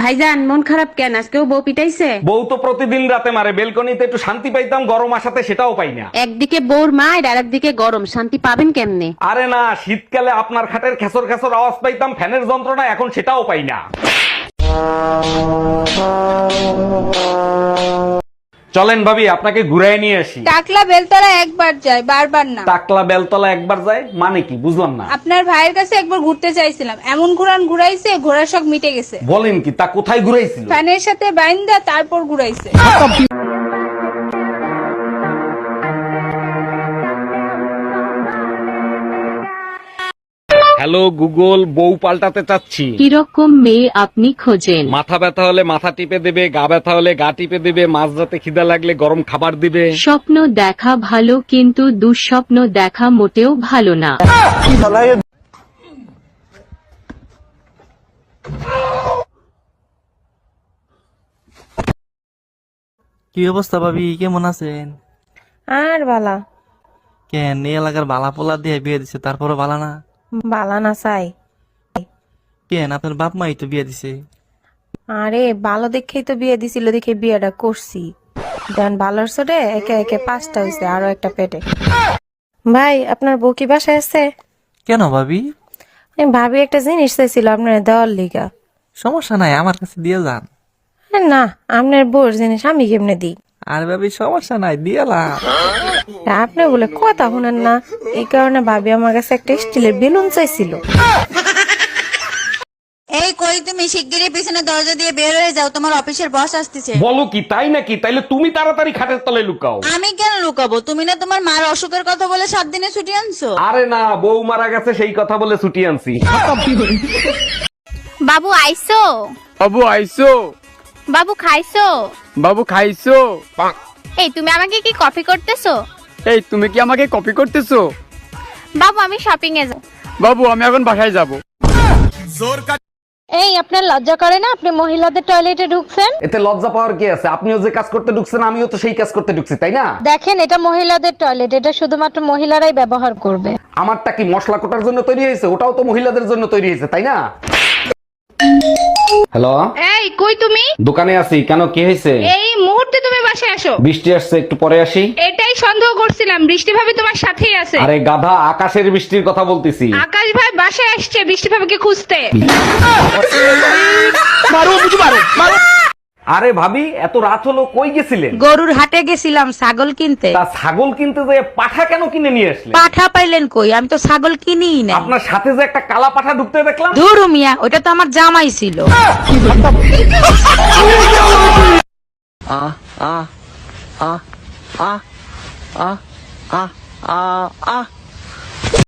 ভাইজান মন খারাপ কেন? আজকেও বউ পিটাইছে? বউ তো প্রতিদিন রাতে মারে, বেলকনিতে একটু শান্তি পাইতাম, গরম আসাতে সেটাও পাই না। একদিকে বউর মায়ের আর একদিকে গরম, শান্তি পাবেন কেমনে? আরে না, শীতকালে আপনার খাটের খেসর খেসর আওয়াজ পাইতাম, ফ্যানের যন্ত্রণা, এখন সেটাও পাই না। চলেন ভাবি, আপনাকে ঘুরাই নিয়ে আসি। টাকলা বেলতলা একবার যায়, বারবার না। টাকলা বেলতলা একবার যায় মানে কি, বুঝলাম না। আপনার ভাইয়ের কাছে একবার ঘুরতে চাইছিলাম, এমন ঘুরাইছে, ঘোড়ার শখ মিটে গেছে। বলেন কি, তা কোথায় ঘুরাইছিল? ফ্যানের সাথে বাইন্দা তারপর ঘুরাইছে। হ্যালো গুগল, বউ পাল্টাতে চাচ্ছি। কিরকম মেয়ে আপনি খোঁজেন? মাথা ব্যথা হলে মাথা টিপে দেবে, গা ব্যথা হলে গা টিপে দেবে, মাঝরাতে খিদা লাগলে গরম খাবার দিবে। স্বপ্ন দেখা ভালো, কিন্তু দুঃস্বপ্ন দেখা মোটেও ভালো না। কি অবস্থা ভাবি, কেমন আছেন? আর বালা কেন এই এলাকার বালা পোলা দিয়ে বিয়ে দিছে, তারপরে বালা না? বালা না চাই। কেন আপনার বাপ মাই তো বিয়ে দিছে। আরে ভালো দেখেই তো বিয়ে দিছিল, দেখে বিয়েটা করছি। দেন ভালোর ছোটে একে একে 5টা হয়েছে, আরো একটা পেটে। ভাই আপনার বউ কি বাসায় আছে? কেন ভাবি? আমি ভাবি একটা জিনিস চাইছিল আপনার দেওয়ার লিগা। সমস্যা নাই, আমার কাছে দিয়ে যান। না, আপনার বউর জিনিস আমি কেমনে দিই? আর ভাবি সমস্যা নাই, দিয়েলাম। আপনি বলে কথা শুনেন না, এই কারণে ভাবি আমার কাছে একটা স্টিলের বেলুন চাইছিল। এই কই, তুমি শিগগিরই পিছনে দরজা দিয়ে বের হয়ে যাও, তোমার অফিসের বস আসতেছে। বলো কি, তাই নাকি? তাইলে তুমি তাড়াতাড়ি খাটের তলায় লুকাও। আমি কেন লুকাবো? তুমি না তোমার মার অসুখের কথা বলে 7 দিনে ছুটি আনছো। আরে না, বউ মারা গেছে সেই কথা বলে ছুটি আনছি। বাবু আইসো? বাবু আইসো? বাবু খাইছো? বাবু খাইছো? এই তুমি আমাকে কি কপি করতেছো? এই তুমি কি আমাকে কপি করতেছো? বাবু আমি শপিং এ যাব। বাবু আমি এখন বাসায় যাব। এই আপনার লজ্জা করে না, আপনি মহিলাদের টয়লেটে ঢুকছেন? এতে লজ্জা পাওয়ার কি আছে? আপনিও যে কাজ করতে ঢুকছেন, আমিও তো সেই কাজ করতে ঢুকছি, তাই না? দেখেন, এটা মহিলাদের টয়লেট, এটা শুধুমাত্র মহিলারাই ব্যবহার করবে। আমারটা কি মশলা কোটার জন্য তৈরি হয়েছে? ওটাও তো মহিলাদের জন্য তৈরি হয়েছে, তাই না? হ্যালো, এই কই তুমি? দোকানে আছি। কেন, কি হয়েছে? এই মুহূর্তে তুমি বাসায় আসো। বৃষ্টি আসছে, একটু পরে আসি। এটাই সন্দেহ করছিলাম, বৃষ্টি ভাবি তোমার সাথেই আছে। আরে গাধা, আকাশের বৃষ্টির কথা বলতেছি। আকাশ ভাই বাসায় আসছে বৃষ্টি ভাবিকে খুঁজতে। আরে ভাবি, এত রাত হলো, কই গেছিলেন? গরুর হাটে গেছিলাম ছাগল কিনতে। তা ছাগল কিনতে যে পাঠা কেন কিনে নিয়ে আসলেন? পাঠা পাইলেন কই? আমি তো ছাগল কিনিই না। আপনার সাথে যে একটা কালা পাঠা ঢুকতে দেখলাম। ধুরু মিয়া, ওটা তো আমার জামাই ছিল। আ আ আ আ আ আ আ